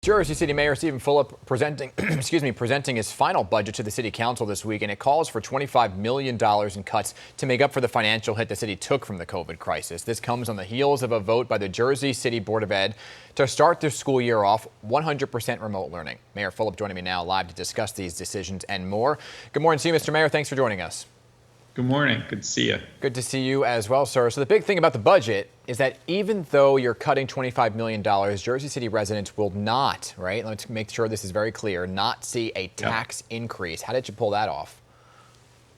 Jersey City Mayor Steven Fulop presenting his final budget to the City Council this week, and it calls for $25 million in cuts to make up for the financial hit the city took from the COVID crisis. This comes on the heels of a vote by the Jersey City Board of Ed to start the school year off 100% remote learning. Mayor Fulop joining me now live to discuss these decisions and more. Good morning to you, Mr. Mayor. Thanks for joining us. Good morning. Good to see you. Good to see you as well, sir. So the big thing about the budget is that even though you're cutting $25 million, Jersey City residents will not, right? Let's make sure this is very clear, not see a tax increase. How did you pull that off?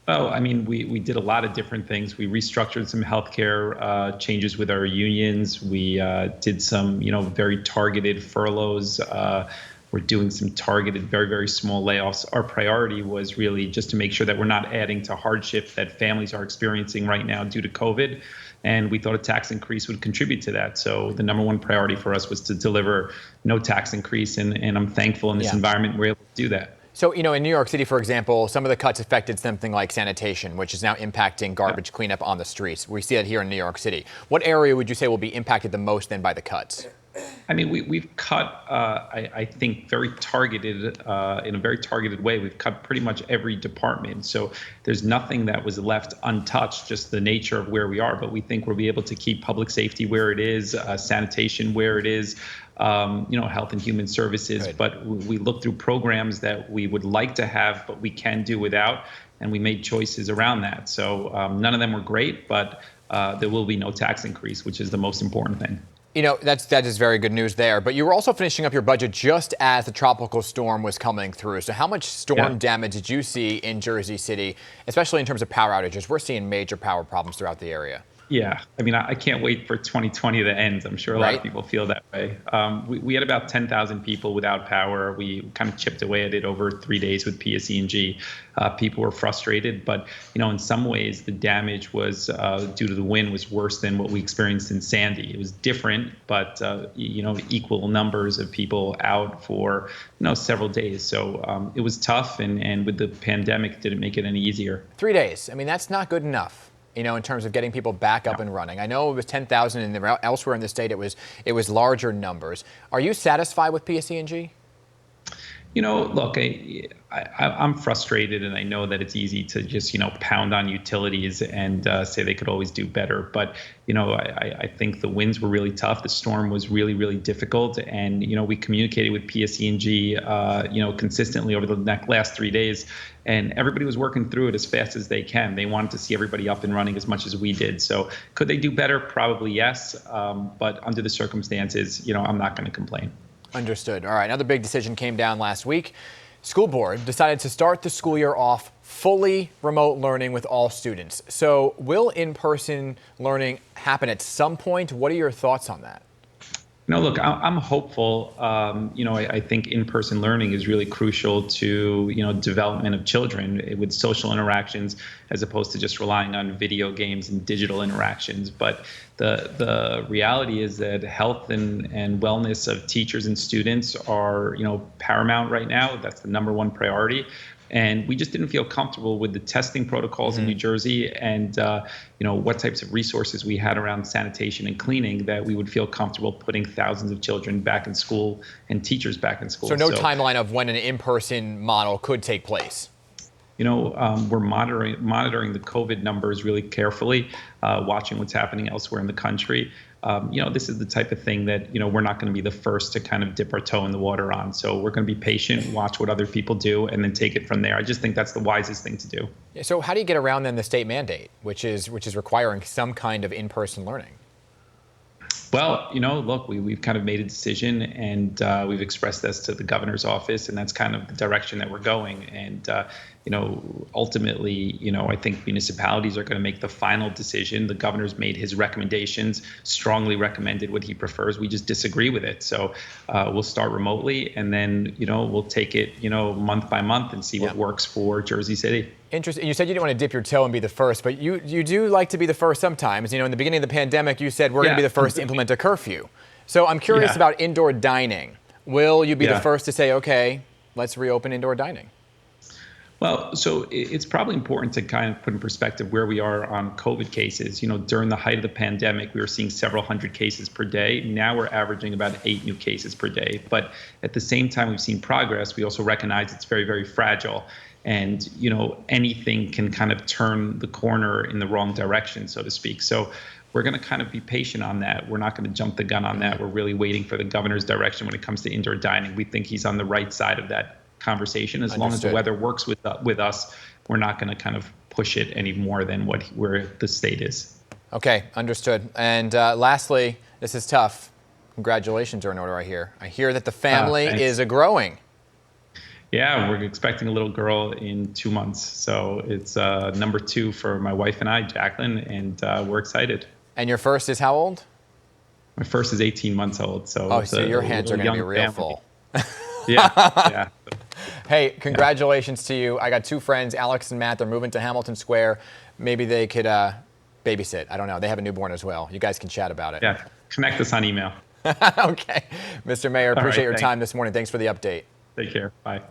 Well, I mean, we did a lot of different things. We restructured some healthcare changes with our unions. We did some, very targeted furloughs. We're doing some targeted, very, very small layoffs. Our priority was really just to make sure that we're not adding to hardship that families are experiencing right now due to COVID. And we thought a tax increase would contribute to that. So the number one priority for us was to deliver no tax increase. And I'm thankful in this environment we're able to do that. So, in New York City, for example, some of the cuts affected something like sanitation, which is now impacting garbage cleanup on the streets. We see that here in New York City. What area would you say will be impacted the most then by the cuts? I mean, we've cut, I think, very targeted, in a very targeted way. We've cut pretty much every department. So there's nothing that was left untouched, just the nature of where we are. But we think we'll be able to keep public safety where it is, sanitation where it is, health and human services. Good. But we look through programs that we would like to have, but we can do without. And we made choices around that. So none of them were great, but there will be no tax increase, which is the most important thing. That is very good news there. But you were also finishing up your budget just as the tropical storm was coming through. So how much storm damage did you see in Jersey City, especially in terms of power outages? We're seeing major power problems throughout the area. Yeah, I mean, I can't wait for 2020 to end. I'm sure a lot of people feel that way. We had about 10,000 people without power. We kind of chipped away at it over 3 days with PIX11. People were frustrated, but in some ways the damage was due to the wind was worse than what we experienced in Sandy. It was different, but equal numbers of people out for several days. So it was tough, and with the pandemic, it didn't make it any easier. 3 days. I mean, that's not good enough. In terms of getting people back up and running. I know it was 10,000, and elsewhere in the state it was larger numbers. Are you satisfied with PIX11? Look, I'm frustrated, and I know that it's easy to just, pound on utilities and say they could always do better. But, I think the winds were really tough. The storm was really, really difficult. And, we communicated with PIX11, consistently over the last 3 days. And everybody was working through it as fast as they can. They wanted to see everybody up and running as much as we did. So could they do better? Probably yes. But under the circumstances, I'm not going to complain. Understood. All right. Another big decision came down last week. School board decided to start the school year off fully remote learning with all students. So will in-person learning happen at some point? What are your thoughts on that? Look, I'm hopeful. I think in-person learning is really crucial to, development of children with social interactions as opposed to just relying on video games and digital interactions. But the reality is that health and wellness of teachers and students are, paramount right now. That's the number one priority. And we just didn't feel comfortable with the testing protocols in New Jersey and, what types of resources we had around sanitation and cleaning that we would feel comfortable putting thousands of children back in school and teachers back in school. So no timeline of when an in-person model could take place? We're monitoring the COVID numbers really carefully, watching what's happening elsewhere in the country. This is the type of thing that, we're not going to be the first to kind of dip our toe in the water on. So we're going to be patient, watch what other people do, and then take it from there. I just think that's the wisest thing to do. So how do you get around then the state mandate, which is requiring some kind of in-person learning? Well, look, we've kind of made a decision, and we've expressed this to the governor's office, and that's kind of the direction that we're going. And, ultimately, I think municipalities are going to make the final decision. The governor's made his recommendations, strongly recommended what he prefers. We just disagree with it. So we'll start remotely, and then, we'll take it, month by month and see what works for Jersey City. Interesting. You said you didn't want to dip your toe and be the first, but you do like to be the first sometimes. In the beginning of the pandemic, you said we're going to be the first to implement a curfew. So I'm curious about indoor dining. Will you be the first to say, okay, let's reopen indoor dining? Well, so it's probably important to kind of put in perspective where we are on COVID cases. During the height of the pandemic, we were seeing several hundred cases per day. Now we're averaging about 8 new cases per day. But at the same time, we've seen progress. We also recognize it's very, very fragile. And, anything can kind of turn the corner in the wrong direction, so to speak. So we're going to kind of be patient on that. We're not going to jump the gun on that. We're really waiting for the governor's direction when it comes to indoor dining. We think he's on the right side of that conversation. As long as the weather works with us, we're not going to kind of push it any more than where the state is. Okay, understood. And lastly, this is tough. Congratulations are in order, I hear. I hear that the family is growing. Yeah, we're expecting a little girl in 2 months. So it's number 2 for my wife and I, Jacqueline, and we're excited. And your first is how old? My first is 18 months old. So so your hands are going to be real full. Yeah. Hey, congratulations to you. I got 2 friends, Alex and Matt. They're moving to Hamilton Square. Maybe they could babysit. I don't know. They have a newborn as well. You guys can chat about it. Yeah, connect us on email. Okay. Mr. Mayor, appreciate your thanks. time this morning. Thanks for the update. Take care. Bye.